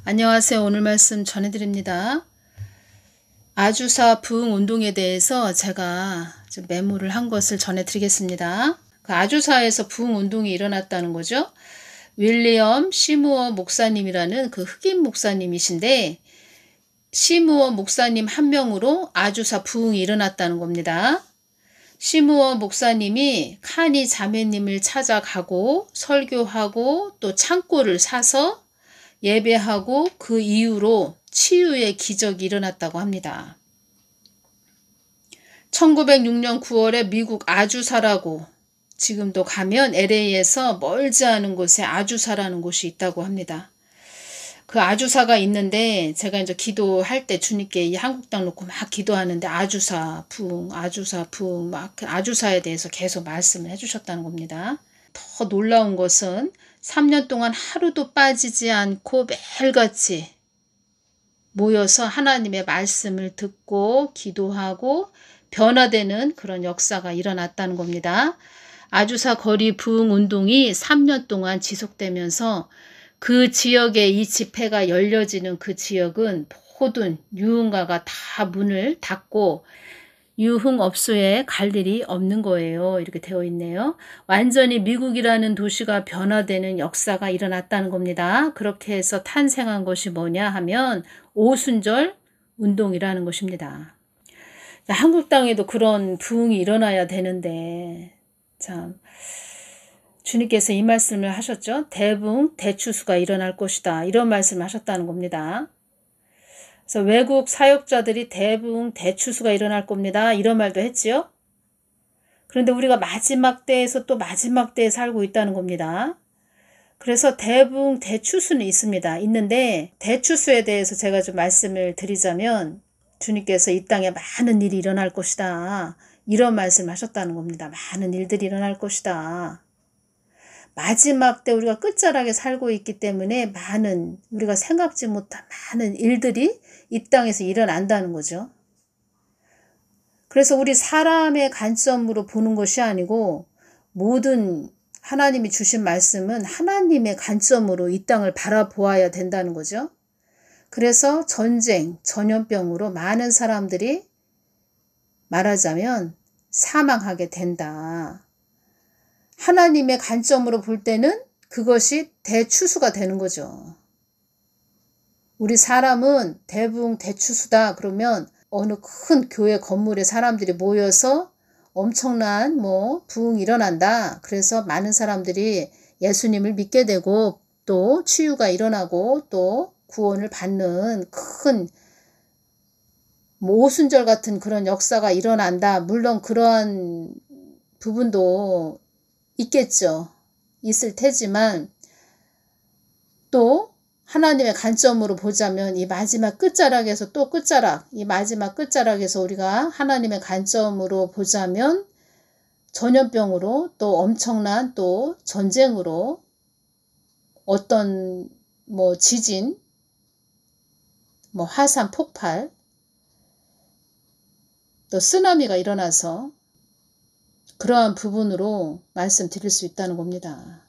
안녕하세요. 오늘 말씀 전해드립니다. 아주사 부흥 운동에 대해서 제가 좀 메모를 한 것을 전해드리겠습니다. 그 아주사에서 부흥 운동이 일어났다는 거죠. 윌리엄 시무어 목사님이라는 그 흑인 목사님이신데 시무어 목사님 한 명으로 아주사 부흥이 일어났다는 겁니다. 시무어 목사님이 카니 자매님을 찾아가고 설교하고 또 창고를 사서 예배하고 그 이후로 치유의 기적이 일어났다고 합니다. 1906년 9월에 미국 아주사라고 지금도 가면 LA에서 멀지 않은 곳에 아주사라는 곳이 있다고 합니다. 그 아주사가 있는데 제가 이제 기도할 때 주님께 이 한국 땅 놓고 막 기도하는데 아주사 부흥 막 아주사에 대해서 계속 말씀을 해주셨다는 겁니다. 더 놀라운 것은 3년 동안 하루도 빠지지 않고 매일같이 모여서 하나님의 말씀을 듣고 기도하고 변화되는 그런 역사가 일어났다는 겁니다. 아주사 거리 부흥 운동이 3년 동안 지속되면서 그 지역에 이 집회가 열려지는 그 지역은 모든 유흥가가 다 문을 닫고 유흥업소에 갈 일이 없는 거예요. 이렇게 되어 있네요. 완전히 미국이라는 도시가 변화되는 역사가 일어났다는 겁니다. 그렇게 해서 탄생한 것이 뭐냐 하면 오순절 운동이라는 것입니다. 한국 땅에도 그런 부흥이 일어나야 되는데 참 주님께서 이 말씀을 하셨죠. 대붕 대추수가 일어날 것이다. 이런 말씀을 하셨다는 겁니다. 그래서 외국 사역자들이 대붕 대추수가 일어날 겁니다. 이런 말도 했지요. 그런데 우리가 마지막 때에서 또 마지막 때에 살고 있다는 겁니다. 그래서 대붕 대추수는 있습니다. 있는데 대추수에 대해서 제가 좀 말씀을 드리자면 주님께서 이 땅에 많은 일이 일어날 것이다. 이런 말씀을 하셨다는 겁니다. 많은 일들이 일어날 것이다. 마지막 때 우리가 끝자락에 살고 있기 때문에 많은 우리가 생각지 못한 많은 일들이 이 땅에서 일어난다는 거죠. 그래서 우리 사람의 관점으로 보는 것이 아니고 모든 하나님이 주신 말씀은 하나님의 관점으로 이 땅을 바라보아야 된다는 거죠. 그래서 전쟁, 전염병으로 많은 사람들이 말하자면 사망하게 된다. 하나님의 관점으로 볼 때는 그것이 대추수가 되는 거죠. 우리 사람은 대붕 대추수다 그러면 어느 큰 교회 건물에 사람들이 모여서 엄청난 부흥이 일어난다. 그래서 많은 사람들이 예수님을 믿게 되고 또 치유가 일어나고 또 구원을 받는 큰 오순절 같은 그런 역사가 일어난다. 물론 그러한 부분도 있겠죠. 있을 테지만 또 하나님의 관점으로 보자면 이 마지막 끝자락에서 또 끝자락, 이 마지막 끝자락에서 우리가 하나님의 관점으로 보자면 전염병으로 또 엄청난 또 전쟁으로 어떤 지진, 화산 폭발, 또 쓰나미가 일어나서 그러한 부분으로 말씀드릴 수 있다는 겁니다.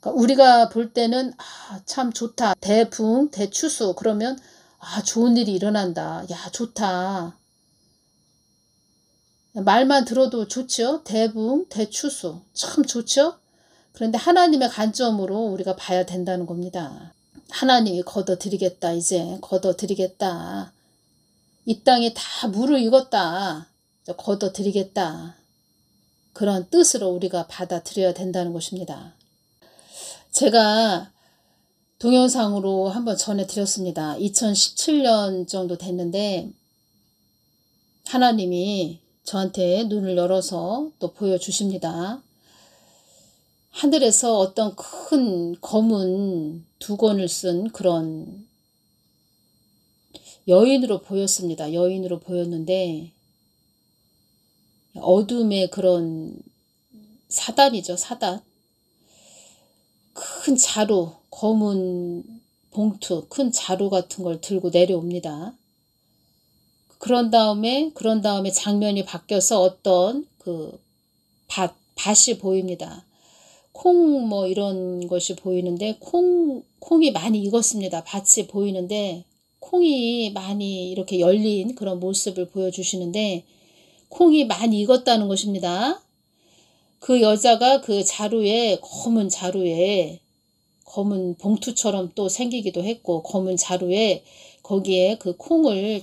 그러니까 우리가 볼 때는 참 좋다. 대붕, 대추수 그러면 좋은 일이 일어난다. 야 좋다. 말만 들어도 좋죠. 대붕, 대추수 참 좋죠. 그런데 하나님의 관점으로 우리가 봐야 된다는 겁니다. 하나님이 걷어드리겠다. 이제 걷어드리겠다. 이 땅이 다 무르익었다. 걷어드리겠다. 그런 뜻으로 우리가 받아들여야 된다는 것입니다. 제가 동영상으로 한번 전해드렸습니다. 2017년 정도 됐는데 하나님이 저한테 눈을 열어서 또 보여주십니다. 하늘에서 어떤 큰 검은 두건을 쓴 그런 여인으로 보였습니다. 여인으로 보였는데 어둠의 그런 사단이죠. 사단. 큰 자루, 검은 봉투, 큰 자루 같은 걸 들고 내려옵니다. 그런 다음에 장면이 바뀌어서 어떤 밭이 보입니다. 콩 뭐 이런 것이 보이는데 콩이 많이 익었습니다. 밭이 보이는데 콩이 많이 이렇게 열린 그런 모습을 보여주시는데 콩이 많이 익었다는 것입니다. 그 여자가 그 자루에 검은 봉투처럼 또 생기기도 했고 검은 자루에 거기에 그 콩을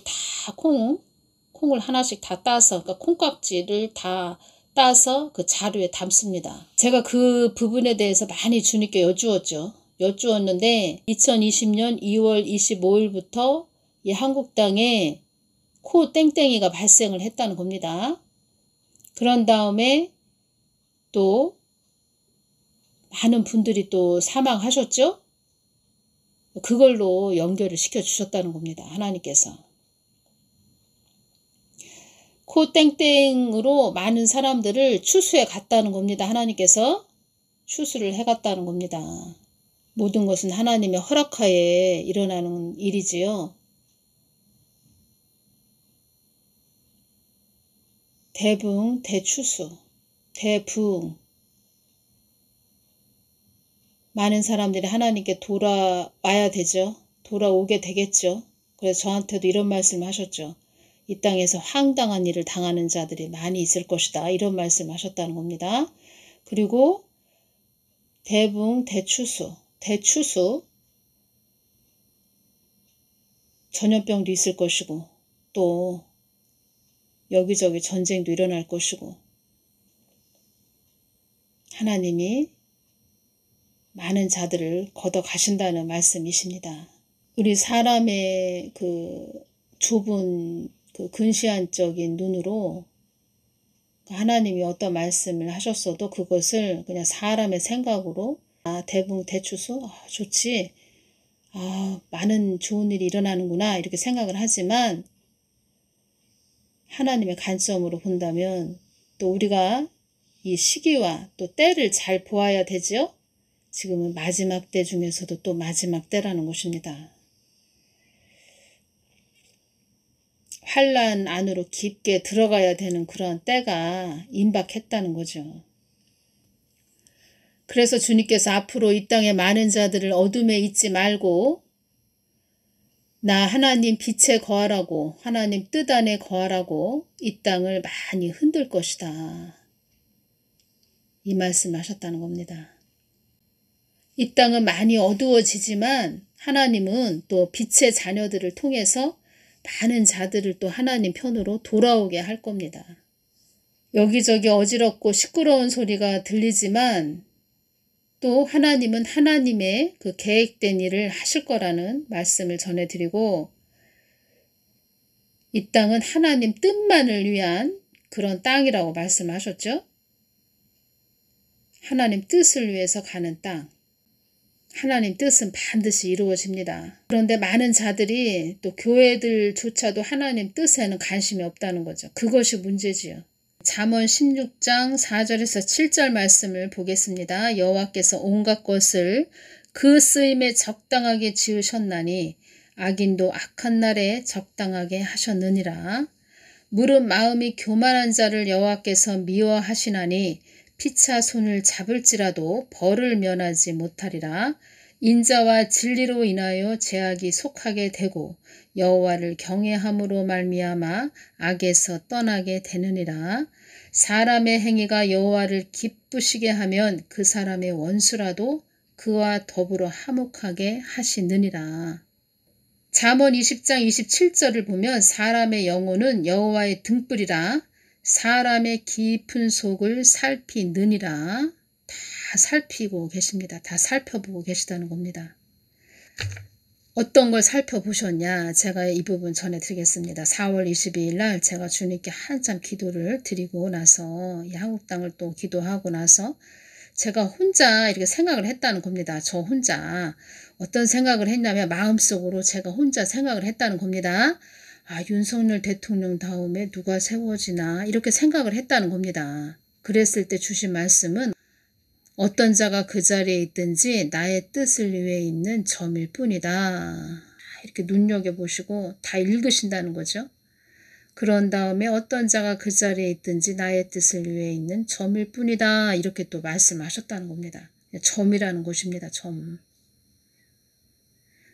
콩을 하나씩 다 따서 그러니까 콩깍지를 다 따서 그 자루에 담습니다. 제가 그 부분에 대해서 많이 주님께 여쭈었는데 2020년 2월 25일부터 이 한국당에 코 땡땡이가 발생을 했다는 겁니다. 그런 다음에 또 많은 분들이 또 사망하셨죠? 그걸로 연결을 시켜 주셨다는 겁니다. 하나님께서. 코 땡땡으로 많은 사람들을 추수해 갔다는 겁니다. 하나님께서 추수를 해 갔다는 겁니다. 모든 것은 하나님의 허락하에 일어나는 일이지요. 대붕, 대추수, 대붕. 많은 사람들이 하나님께 돌아와야 되죠. 돌아오게 되겠죠. 그래서 저한테도 이런 말씀을 하셨죠. 이 땅에서 황당한 일을 당하는 자들이 많이 있을 것이다. 이런 말씀을 하셨다는 겁니다. 그리고 대붕, 대추수 전염병도 있을 것이고 또 여기저기 전쟁도 일어날 것이고 하나님이 많은 자들을 걷어 가신다는 말씀이십니다. 우리 사람의 그 좁은 그 근시안적인 눈으로 하나님이 어떤 말씀을 하셨어도 그것을 그냥 사람의 생각으로 대붕 대추수 좋지 많은 좋은 일이 일어나는구나 이렇게 생각을 하지만 하나님의 관점으로 본다면 또 우리가 이 시기와 또 때를 잘 보아야 되죠. 지금은 마지막 때 중에서도 또 마지막 때라는 것입니다. 환난 안으로 깊게 들어가야 되는 그런 때가 임박했다는 거죠. 그래서 주님께서 앞으로 이 땅에 많은 자들을 어둠에 있지 말고 나 하나님 빛에 거하라고 하나님 뜻 안에 거하라고 이 땅을 많이 흔들 것이다. 이 말씀을 하셨다는 겁니다. 이 땅은 많이 어두워지지만 하나님은 또 빛의 자녀들을 통해서 많은 자들을 또 하나님 편으로 돌아오게 할 겁니다. 여기저기 어지럽고 시끄러운 소리가 들리지만 또 하나님은 하나님의 그 계획된 일을 하실 거라는 말씀을 전해드리고 이 땅은 하나님 뜻만을 위한 그런 땅이라고 말씀하셨죠. 하나님 뜻을 위해서 가는 땅. 하나님 뜻은 반드시 이루어집니다. 그런데 많은 자들이 또 교회들조차도 하나님 뜻에는 관심이 없다는 거죠. 그것이 문제지요. 잠언 16장 4절에서 7절 말씀을 보겠습니다. 여호와께서 온갖 것을 그 쓰임에 적당하게 지으셨나니 악인도 악한 날에 적당하게 하셨느니라. 무릇 마음이 교만한 자를 여호와께서 미워하시나니 피차 손을 잡을지라도 벌을 면하지 못하리라. 인자와 진리로 인하여 죄악이 속하게 되고 여호와를 경외함으로 말미암아 악에서 떠나게 되느니라. 사람의 행위가 여호와를 기쁘시게 하면 그 사람의 원수라도 그와 더불어 화목하게 하시느니라. 잠언 20장 27절을 보면 사람의 영혼은 여호와의 등불이라 사람의 깊은 속을 살피느니라. 다 살피고 계십니다. 다 살펴보고 계시다는 겁니다. 어떤 걸 살펴보셨냐? 제가 이 부분 전해드리겠습니다. 4월 22일 날 제가 주님께 한참 기도를 드리고 나서 이 한국 땅을 또 기도하고 나서 제가 혼자 이렇게 생각을 했다는 겁니다. 저 혼자 어떤 생각을 했냐면 마음속으로 제가 혼자 생각을 했다는 겁니다. 윤석열 대통령 다음에 누가 세워지나 이렇게 생각을 했다는 겁니다. 그랬을 때 주신 말씀은 어떤 자가 그 자리에 있든지 나의 뜻을 위해 있는 점일 뿐이다. 이렇게 눈여겨보시고 다 읽으신다는 거죠. 그런 다음에 어떤 자가 그 자리에 있든지 나의 뜻을 위해 있는 점일 뿐이다. 이렇게 또 말씀하셨다는 겁니다. 점이라는 것입니다. 점.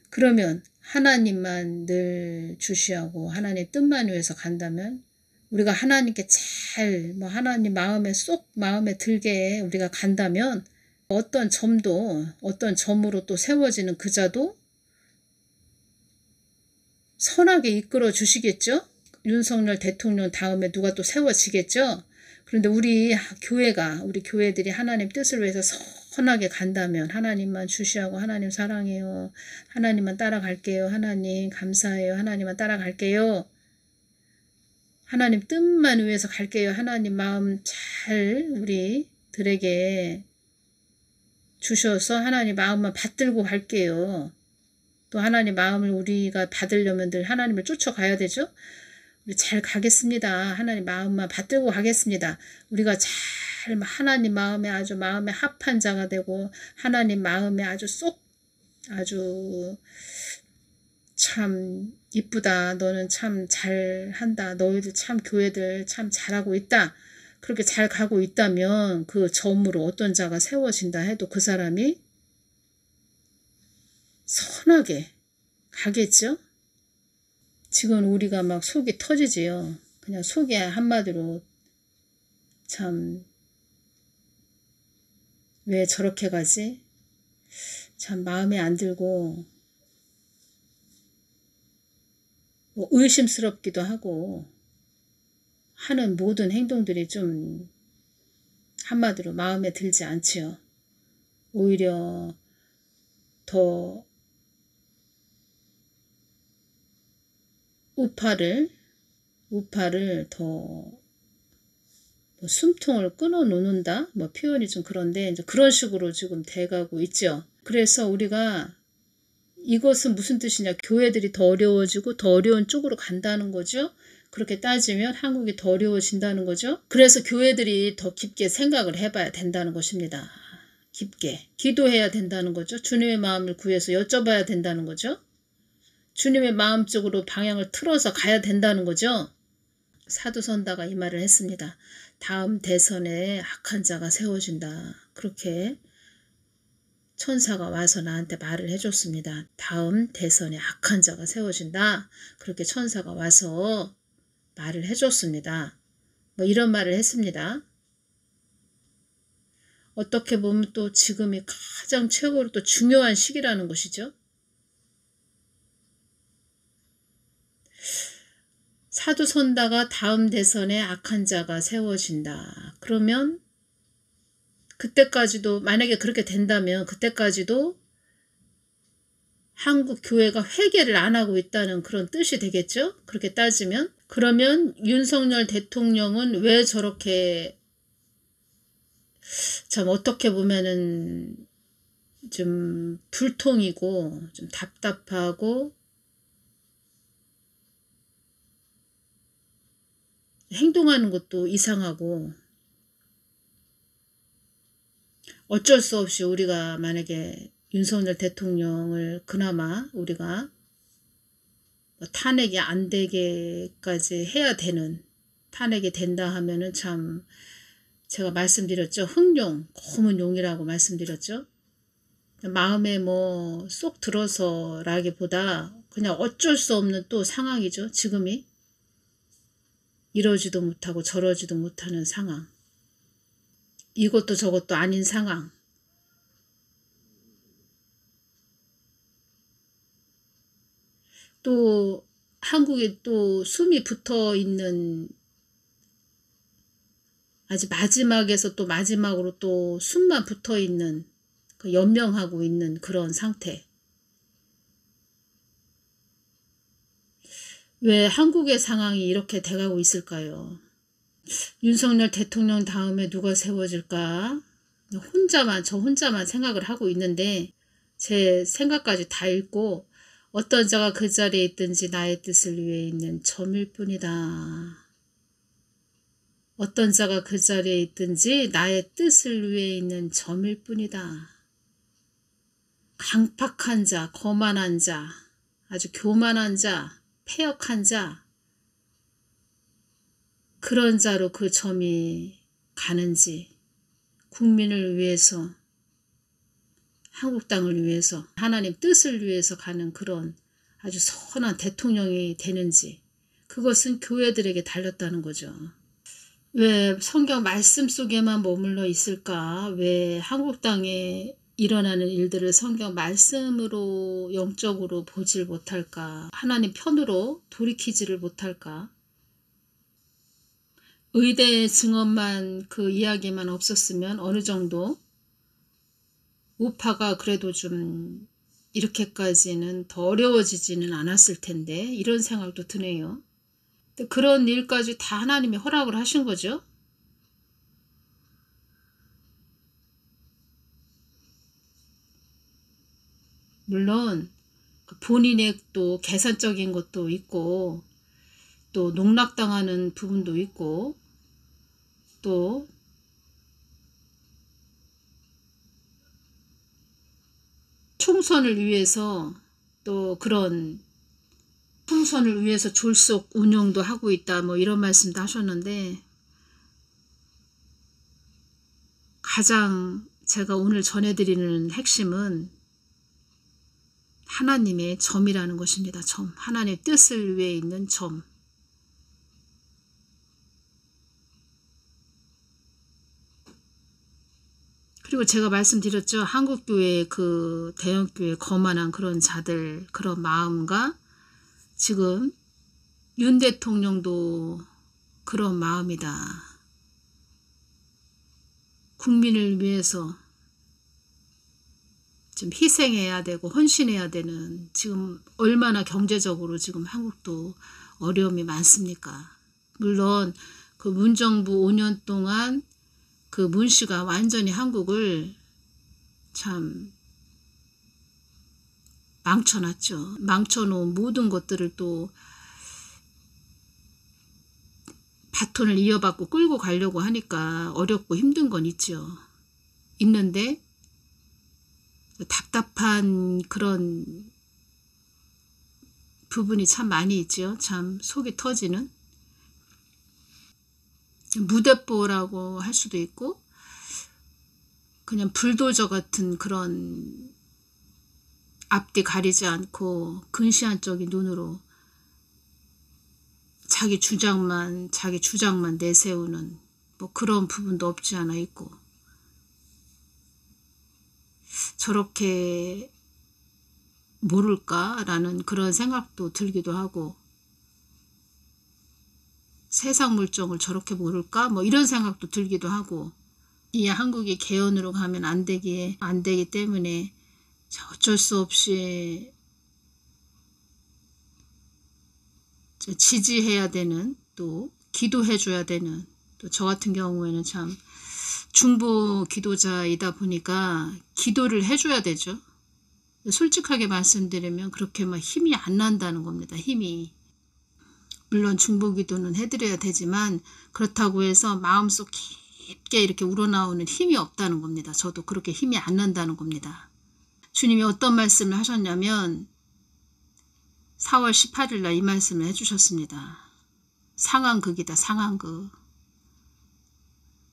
그러면 하나님만 늘 주시하고 하나님 뜻만 위해서 간다면 우리가 하나님께 잘 하나님 마음에 들게 우리가 간다면 어떤 점도 어떤 점으로 또 세워지는 그 자도 선하게 이끌어 주시겠죠. 윤석열 대통령 다음에 누가 또 세워지겠죠. 그런데 우리 교회들이 하나님 뜻을 위해서 선하게 간다면 하나님만 주시하고 하나님 사랑해요. 하나님만 따라갈게요. 하나님 감사해요. 하나님만 따라갈게요. 하나님 뜻만 위해서 갈게요. 하나님 마음 잘 우리들에게 주셔서 하나님 마음만 받들고 갈게요. 또 하나님 마음을 우리가 받으려면 늘 하나님을 쫓아가야 되죠. 우리 잘 가겠습니다. 하나님 마음만 받들고 가겠습니다. 우리가 잘 하나님 마음에 아주 마음에 합한 자가 되고 하나님 마음에 아주 참 이쁘다. 너는 참 잘한다. 너희들 참 교회들 참 잘하고 있다. 그렇게 잘 가고 있다면 그 점으로 어떤 자가 세워진다 해도 그 사람이 선하게 가겠죠? 지금 우리가 막 속이 터지지요. 그냥 속이 한마디로 참 왜 저렇게 가지? 참 마음에 안 들고 의심스럽기도 하고 하는 모든 행동들이 좀 한마디로 마음에 들지 않지요. 오히려 더 우파를 더 숨통을 끊어 놓는다? 표현이 좀 그런데 이제 그런 식으로 지금 돼가고 있죠. 그래서 우리가 이것은 무슨 뜻이냐? 교회들이 더 어려워지고 더 어려운 쪽으로 간다는 거죠. 그렇게 따지면 한국이 더 어려워진다는 거죠. 그래서 교회들이 더 깊게 생각을 해봐야 된다는 것입니다. 깊게 기도해야 된다는 거죠. 주님의 마음을 구해서 여쭤봐야 된다는 거죠. 주님의 마음 쪽으로 방향을 틀어서 가야 된다는 거죠. 사도선다가 이 말을 했습니다. 다음 대선에 악한 자가 세워진다. 그렇게 천사가 와서 나한테 말을 해줬습니다. 다음 대선에 악한 자가 세워진다. 그렇게 천사가 와서 말을 해줬습니다. 이런 말을 했습니다. 어떻게 보면 또 지금이 가장 최고로 또 중요한 시기라는 것이죠. 사도선다가 다음 대선에 악한 자가 세워진다. 그러면 그때까지도 만약에 그렇게 된다면 그때까지도 한국 교회가 회개를 안 하고 있다는 그런 뜻이 되겠죠. 그렇게 따지면 그러면 윤석열 대통령은 왜 저렇게 참 어떻게 보면은 좀 불통이고 좀 답답하고 행동하는 것도 이상하고 어쩔 수 없이 우리가 만약에 윤석열 대통령을 그나마 우리가 탄핵이 안 되게까지 해야 되는 탄핵이 된다 하면은 참 제가 말씀드렸죠. 흑룡, 검은 용이라고 말씀드렸죠. 마음에 쏙 들어서라기보다 그냥 어쩔 수 없는 또 상황이죠. 지금이. 이러지도 못하고 저러지도 못하는 상황. 이것도 저것도 아닌 상황. 또 한국에 또 숨이 붙어 있는 아직 마지막에서 또 마지막으로 또 숨만 붙어 있는 연명하고 있는 그런 상태. 왜 한국의 상황이 이렇게 돼가고 있을까요? 윤석열 대통령 다음에 누가 세워질까? 저 혼자만 생각을 하고 있는데 제 생각까지 다 읽고 어떤 자가 그 자리에 있든지 나의 뜻을 위해 있는 점일 뿐이다. 어떤 자가 그 자리에 있든지 나의 뜻을 위해 있는 점일 뿐이다. 강팍한 자, 거만한 자, 아주 교만한 자, 패역한 자, 그런 자로 그 점이 가는지, 국민을 위해서, 한국 땅을 위해서, 하나님 뜻을 위해서 가는 그런 아주 선한 대통령이 되는지, 그것은 교회들에게 달렸다는 거죠. 왜 성경 말씀 속에만 머물러 있을까? 왜 한국 땅에 일어나는 일들을 성경 말씀으로 영적으로 보질 못할까? 하나님 편으로 돌이키지를 못할까? 의대 증언만 그 이야기만 없었으면 어느 정도 우파가 그래도 좀 이렇게까지는 더 어려워지지는 않았을 텐데, 이런 생각도 드네요. 그런 일까지 다 하나님이 허락을 하신 거죠. 물론 본인의 또 계산적인 것도 있고, 또 농락당하는 부분도 있고, 또 총선을 위해서, 또 그런 총선을 위해서 졸속 운영도 하고 있다, 뭐 이런 말씀도 하셨는데, 가장 제가 오늘 전해드리는 핵심은 하나님의 점이라는 것입니다. 점. 하나님의 뜻을 위해 있는 점. 그리고 제가 말씀드렸죠. 한국교회 그 대형교회 거만한 그런 자들, 그런 마음과 지금 윤 대통령도 그런 마음이다. 국민을 위해서 좀 희생해야 되고 헌신해야 되는, 지금 얼마나 경제적으로 지금 한국도 어려움이 많습니까? 물론 그 문정부 5년 동안 그 문 씨가 완전히 한국을 참 망쳐놨죠. 망쳐놓은 모든 것들을 또 바톤을 이어받고 끌고 가려고 하니까 어렵고 힘든 건 있죠. 있는데 답답한 그런 부분이 참 많이 있죠. 참 속이 터지는. 무대뽀라고 할 수도 있고, 그냥 불도저 같은 그런 앞뒤 가리지 않고 근시안적인 눈으로 자기 주장만 내세우는 뭐 그런 부분도 없지 않아 있고, 저렇게 모를까라는 그런 생각도 들기도 하고, 세상 물정을 저렇게 모를까 뭐 이런 생각도 들기도 하고, 이 한국이 개헌으로 가면 안 되기 때문에 어쩔 수 없이 지지해야 되는, 또 기도해 줘야 되는, 또 저 같은 경우에는 참 중보 기도자이다 보니까 기도를 해줘야 되죠. 솔직하게 말씀드리면 그렇게 막 힘이 안 난다는 겁니다. 힘이. 물론 중보 기도는 해드려야 되지만 그렇다고 해서 마음속 깊게 이렇게 우러나오는 힘이 없다는 겁니다. 저도 그렇게 힘이 안 난다는 겁니다. 주님이 어떤 말씀을 하셨냐면 4월 18일 날 이 말씀을 해주셨습니다. 상황극이다. 상황극.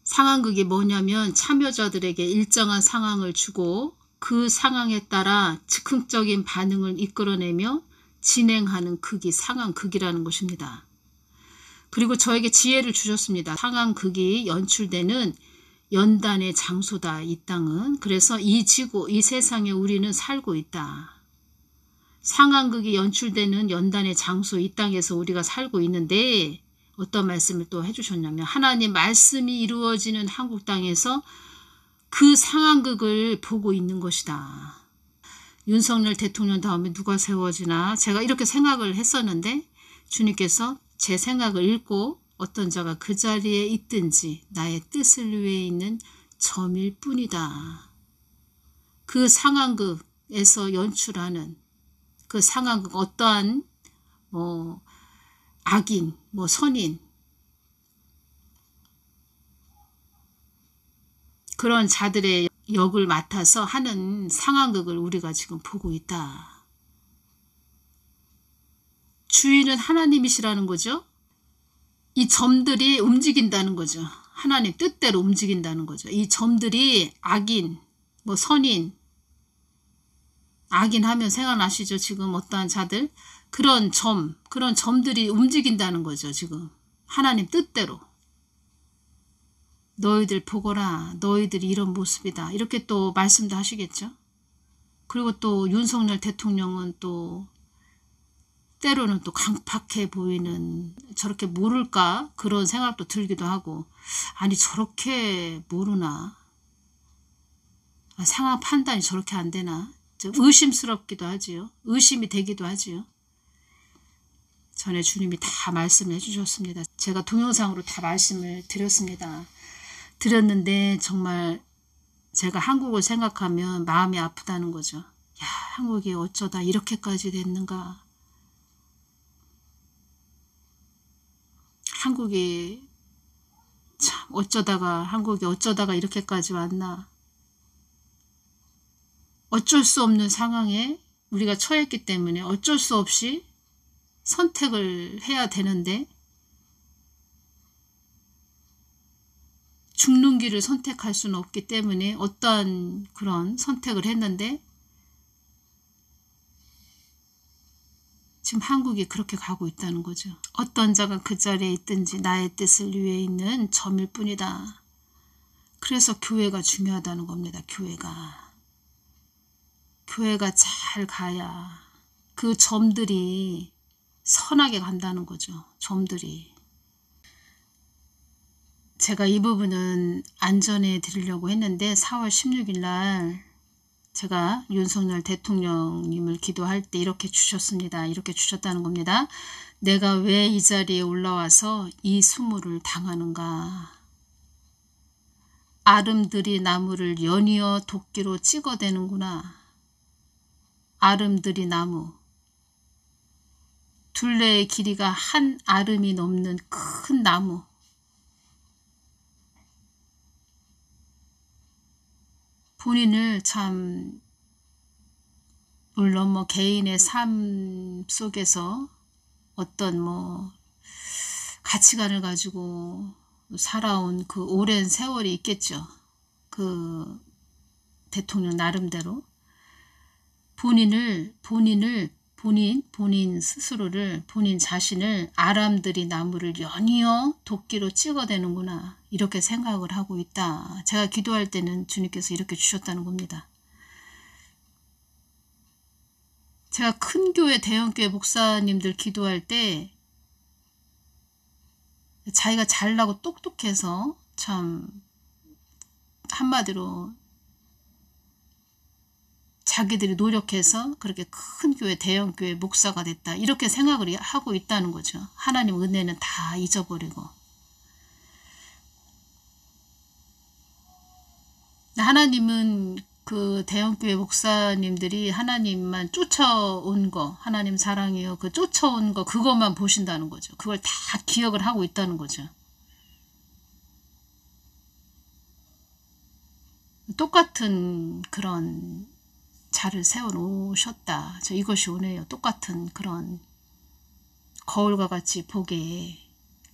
상황극이 뭐냐면 참여자들에게 일정한 상황을 주고 그 상황에 따라 즉흥적인 반응을 이끌어내며 진행하는 극이 상황극이라는 것입니다. 그리고 저에게 지혜를 주셨습니다. 상황극이 연출되는 연단의 장소다, 이 땅은. 그래서 이 지구, 이 세상에 우리는 살고 있다. 상황극이 연출되는 연단의 장소, 이 땅에서 우리가 살고 있는데, 어떤 말씀을 또 해주셨냐면 하나님 말씀이 이루어지는 한국 땅에서 그 상황극을 보고 있는 것이다. 윤석열 대통령 다음에 누가 세워지나, 제가 이렇게 생각을 했었는데 주님께서 제 생각을 읽고 어떤 자가 그 자리에 있든지 나의 뜻을 위해 있는 점일 뿐이다. 그 상황극에서 연출하는 그 상황극, 어떠한 악인, 선인, 그런 자들의 역을 맡아서 하는 상황극을 우리가 지금 보고 있다. 주인은 하나님이시라는 거죠. 이 점들이 움직인다는 거죠. 하나님 뜻대로 움직인다는 거죠. 이 점들이 악인, 뭐 선인, 악인 하면 생각나시죠? 지금 어떠한 자들? 그런 점들이 움직인다는 거죠. 지금 하나님 뜻대로. 너희들 보거라. 너희들이 이런 모습이다. 이렇게 또 말씀도 하시겠죠. 그리고 또 윤석열 대통령은 또 때로는 또 강팍해 보이는, 저렇게 모를까 그런 생각도 들기도 하고, 아니 저렇게 모르나, 상황 판단이 저렇게 안 되나, 좀 의심스럽기도 하지요. 의심이 되기도 하지요. 전에 주님이 다 말씀해 주셨습니다. 제가 동영상으로 다 말씀을 드렸는데 정말 제가 한국을 생각하면 마음이 아프다는 거죠. 야, 한국이 어쩌다 이렇게까지 됐는가. 한국이 어쩌다가 이렇게까지 왔나. 어쩔 수 없는 상황에 우리가 처했기 때문에 어쩔 수 없이 선택을 해야 되는데, 죽는 길을 선택할 수는 없기 때문에 어떠한 그런 선택을 했는데, 지금 한국이 그렇게 가고 있다는 거죠. 어떤 자가 그 자리에 있든지 나의 뜻을 위해 있는 점일 뿐이다. 그래서 교회가 중요하다는 겁니다. 교회가 잘 가야 그 점들이 선하게 간다는 거죠. 점들이. 제가 이 부분은 안전해 드리려고 했는데 4월 16일 날 제가 윤석열 대통령님을 기도할 때 이렇게 주셨습니다. 이렇게 주셨다는 겁니다. 내가 왜 이 자리에 올라와서 이 수모를 당하는가. 아름드리 나무를 연이어 도끼로 찍어대는구나. 아름드리 나무. 둘레의 길이가 한 아름이 넘는 큰 나무. 본인을 참, 물론 뭐 개인의 삶 속에서 어떤 뭐 가치관을 가지고 살아온 그 오랜 세월이 있겠죠. 그 대통령 나름대로 본인 스스로를, 본인 자신을 아람들이 나무를 연이어 도끼로 찍어대는구나, 이렇게 생각을 하고 있다. 제가 기도할 때는 주님께서 이렇게 주셨다는 겁니다. 제가 큰 교회, 대형 교회 목사님들 기도할 때 자기가 잘나고 똑똑해서 참 한마디로 자기들이 노력해서 그렇게 큰 교회, 대형 교회 목사가 됐다, 이렇게 생각을 하고 있다는 거죠. 하나님 은혜는 다 잊어버리고. 하나님은 그 대형 교회 목사님들이 하나님만 쫓아온 거, 하나님 사랑해요, 그 쫓아온 거, 그것만 보신다는 거죠. 그걸 다 기억을 하고 있다는 거죠. 똑같은 그런 자를 세워놓으셨다. 저 이것이 오네요. 똑같은 그런 거울과 같이 보게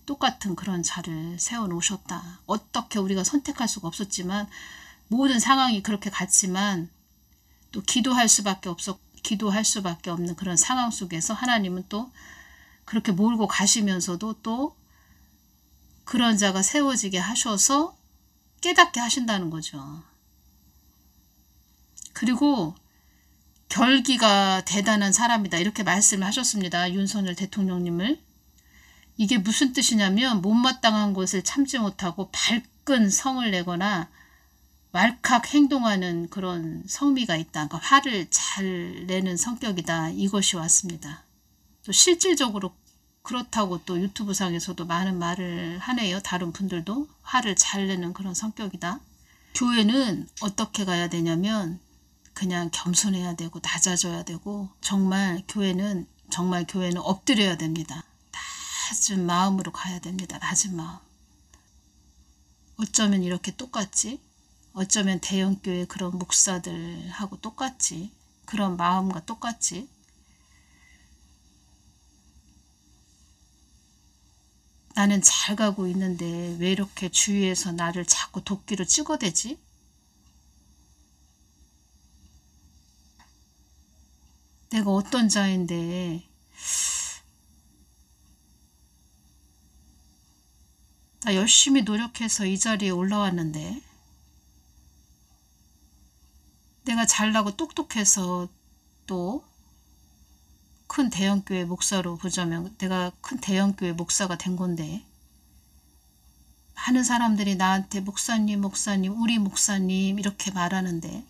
똑같은 그런 자를 세워놓으셨다. 어떻게 우리가 선택할 수가 없었지만, 모든 상황이 그렇게 갔지만 또 기도할 수밖에 없는 그런 상황 속에서 하나님은 또 그렇게 몰고 가시면서도 또 그런 자가 세워지게 하셔서 깨닫게 하신다는 거죠. 그리고 결기가 대단한 사람이다, 이렇게 말씀을 하셨습니다. 윤석열 대통령님을. 이게 무슨 뜻이냐면, 못마땅한 것을 참지 못하고 밝은 성을 내거나 왈칵 행동하는 그런 성미가 있다. 그러니까 화를 잘 내는 성격이다, 이것이 왔습니다. 또 실질적으로 그렇다고 또 유튜브상에서도 많은 말을 하네요. 다른 분들도 화를 잘 내는 그런 성격이다. 교회는 어떻게 가야 되냐면 그냥 겸손해야 되고 낮아져야 되고, 정말 교회는 엎드려야 됩니다. 낮은 마음으로 가야 됩니다. 낮은 마음. 어쩌면 이렇게 똑같지? 어쩌면 대형교회 그런 목사들하고 똑같지? 그런 마음과 똑같지? 나는 잘 가고 있는데 왜 이렇게 주위에서 나를 자꾸 도끼로 찍어대지? 내가 어떤 자인데 나 열심히 노력해서 이 자리에 올라왔는데 내가 잘나고 똑똑해서 또 큰 대형교회 목사로 보자면 내가 큰 대형교회 목사가 된 건데 많은 사람들이 나한테 목사님 목사님 우리 목사님 이렇게 말하는데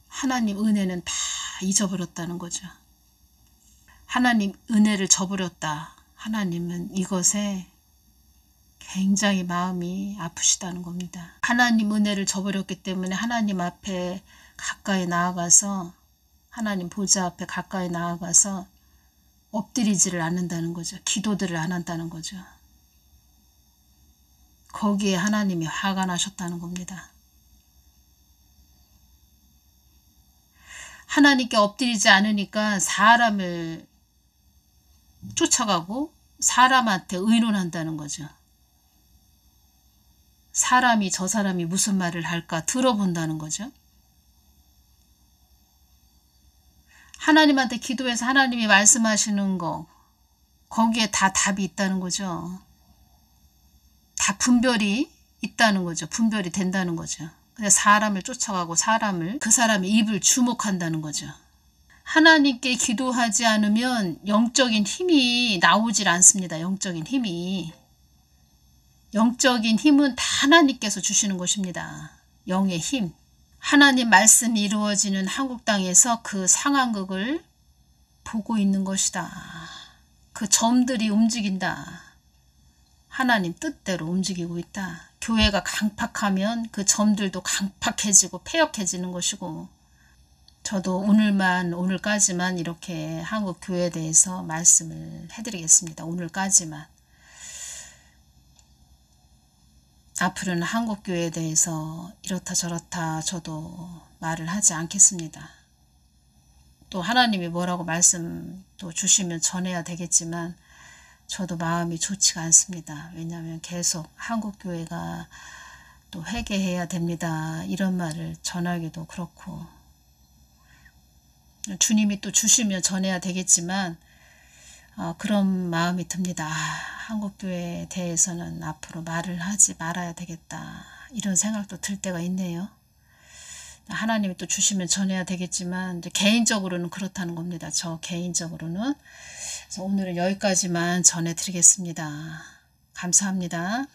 하나님 은혜는 다 잊어버렸다는 거죠. 하나님 은혜를 저버렸다. 하나님은 이것에 굉장히 마음이 아프시다는 겁니다. 하나님 은혜를 저버렸기 때문에 하나님 앞에 가까이 나아가서 하나님 보좌 앞에 가까이 나아가서 엎드리지를 않는다는 거죠. 기도들을 안 한다는 거죠. 거기에 하나님이 화가 나셨다는 겁니다. 하나님께 엎드리지 않으니까 사람을 쫓아가고 사람한테 의논한다는 거죠. 사람이 저 사람이 무슨 말을 할까 들어본다는 거죠. 하나님한테 기도해서 하나님이 말씀하시는 거 거기에 다 답이 있다는 거죠. 다 분별이 있다는 거죠. 분별이 된다는 거죠. 그냥 사람을 쫓아가고 그 사람의 입을 주목한다는 거죠. 하나님께 기도하지 않으면 영적인 힘이 나오질 않습니다. 영적인 힘이. 영적인 힘은 다 하나님께서 주시는 것입니다. 영의 힘. 하나님 말씀이 이루어지는 한국 땅에서 그 상황극을 보고 있는 것이다. 그 점들이 움직인다. 하나님 뜻대로 움직이고 있다. 교회가 강팍하면 그 점들도 강팍해지고 폐역해지는 것이고 저도 오늘까지만 이렇게 한국 교회에 대해서 말씀을 해드리겠습니다. 오늘까지만. 앞으로는 한국 교회에 대해서 이렇다 저렇다 저도 말을 하지 않겠습니다. 또 하나님이 뭐라고 말씀 또 주시면 전해야 되겠지만 저도 마음이 좋지가 않습니다. 왜냐하면 계속 한국 교회가 또 회개해야 됩니다. 이런 말을 전하기도 그렇고 주님이 또 주시면 전해야 되겠지만 그런 마음이 듭니다. 한국교회에 대해서는 앞으로 말을 하지 말아야 되겠다. 이런 생각도 들 때가 있네요. 하나님이 또 주시면 전해야 되겠지만 이제 개인적으로는 그렇다는 겁니다. 저 개인적으로는. 그래서 오늘은 여기까지만 전해드리겠습니다. 감사합니다.